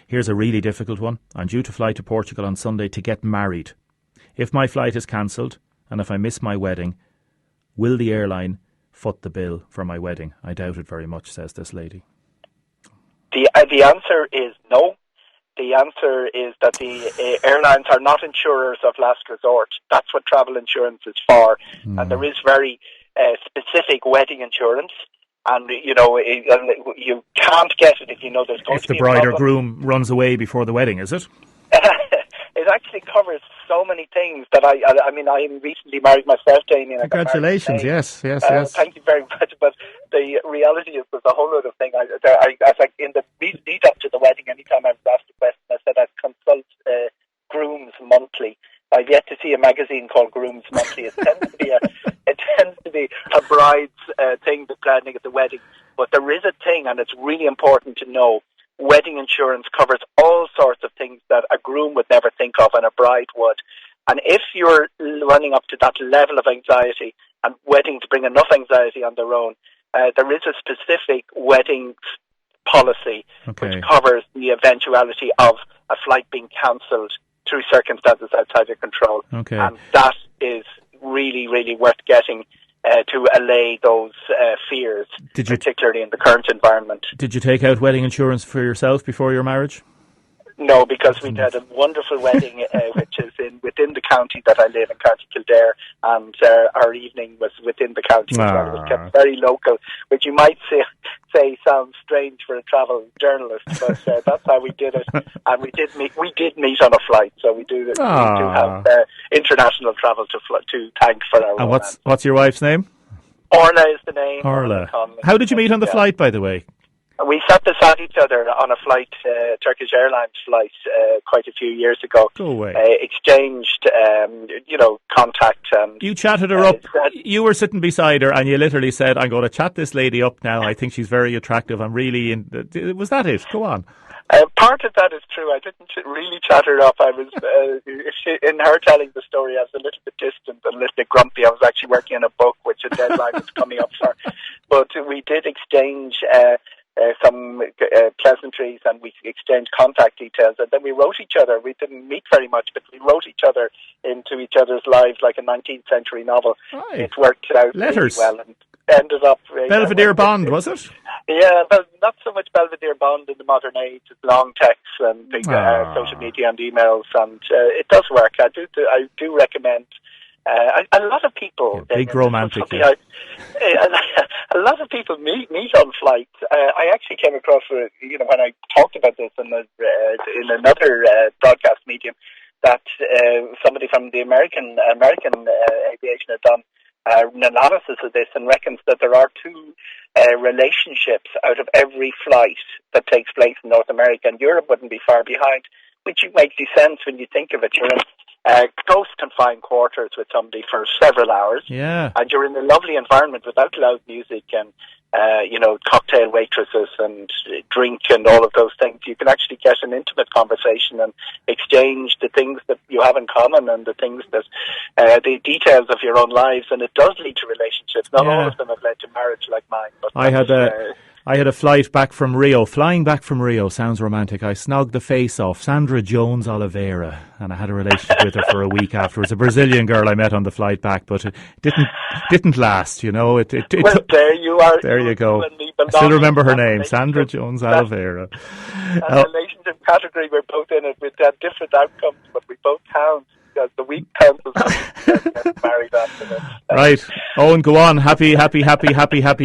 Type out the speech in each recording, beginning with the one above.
Here's a really difficult one. I'm due to fly to Portugal on Sunday to get married. If my flight is cancelled and if I miss my wedding, will the airline foot the bill for my wedding? I doubt it very much, says this lady. The answer is no. The answer is that the airlines are not insurers of last resort. That's what travel insurance is for. And there is very specific wedding insurance. And, you can't get it if you know there's going to be a problem. If the bride or groom runs away before the wedding, is it? It actually covers so many things that I recently married myself, Damien. Congratulations, yes. Thank you very much. But the reality is there's a whole other thing. In the lead up to the wedding, anytime I was asked a question, I said I'd consult Grooms Monthly. I've yet to see a magazine called Grooms Monthly. It tends to be a bride's thing, the planning of the wedding. But there is a thing, and it's really important to know. Wedding insurance covers all sorts of things that a groom would never think of and a bride would. And if you're running up to that level of anxiety, and weddings bring enough anxiety on their own, there is a specific wedding policy which covers the eventuality of a flight being cancelled through circumstances outside your control. And that is really, really worth getting to allay those fears, particularly in the current environment. Did you take out wedding insurance for yourself before your marriage? No, because we had a wonderful wedding, which is within the county that I live in, County Kildare, and our evening was within the county as well. It was kept very local, which you might say sounds strange for a travel journalist, but that's how we did it. And we did meet on a flight, so we do have international travel to thank for our. And what's your wife's name? Orla is the name. Orla. How did you meet on the flight, by the way? We sat beside each other on a flight, Turkish Airlines flight, quite a few years ago. Go away. Exchanged, contact. You chatted her up. You were sitting beside her, and you literally said, "I'm going to chat this lady up now. I think she's very attractive. I'm really in." Was that it? Go on. Part of that is true. I didn't really chat her up. I was, in her telling the story, I was a little bit distant and a little bit grumpy. I was actually working on a book which a deadline was coming up for. But we did exchange some pleasantries, and we exchanged contact details, and then we wrote each other. We didn't meet very much, but we wrote each other into each other's lives like a 19th century novel. Right. It worked out really well and ended up... Belvedere Bond, was it? Yeah, but not so much Belvedere Bond in the modern age. It's long texts and social media and emails, and it does work. I do recommend... a lot of people... Big romantic. A lot of people meet on flights. I actually came across, when I talked about this in another broadcast medium, that somebody from the American aviation had done an analysis of this and reckons that there are two relationships out of every flight that takes place in North America, and Europe wouldn't be far behind, which makes sense when you think of it. You're in close confined quarters with somebody for several hours, and you're in a lovely environment without loud music and cocktail waitresses and drink and all of those things. You can actually get an intimate conversation and exchange the things that you have in common and the things that the details of your own lives, and it does lead to relationships. Not all of them have led to marriage like mine, but I had a flight back from Rio. Flying back from Rio sounds romantic. I snogged the face off Sandra Jones Oliveira, and I had a relationship with her for a week afterwards. A Brazilian girl I met on the flight back, but it didn't last. Well, there you are. There you go. I still remember her name, Sandra Jones Oliveira. A relationship category we're both in it. We've had different outcomes, but we both count. The week counts as married after this. Right. Eoghan, go on. Happy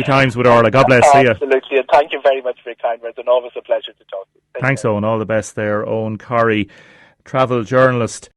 times with Orla. God bless. See you. Absolutely. And thank you very much for your kind words, and always a pleasure to talk to you. Thanks, Eoghan. All the best there. Eoghan Corry, travel journalist.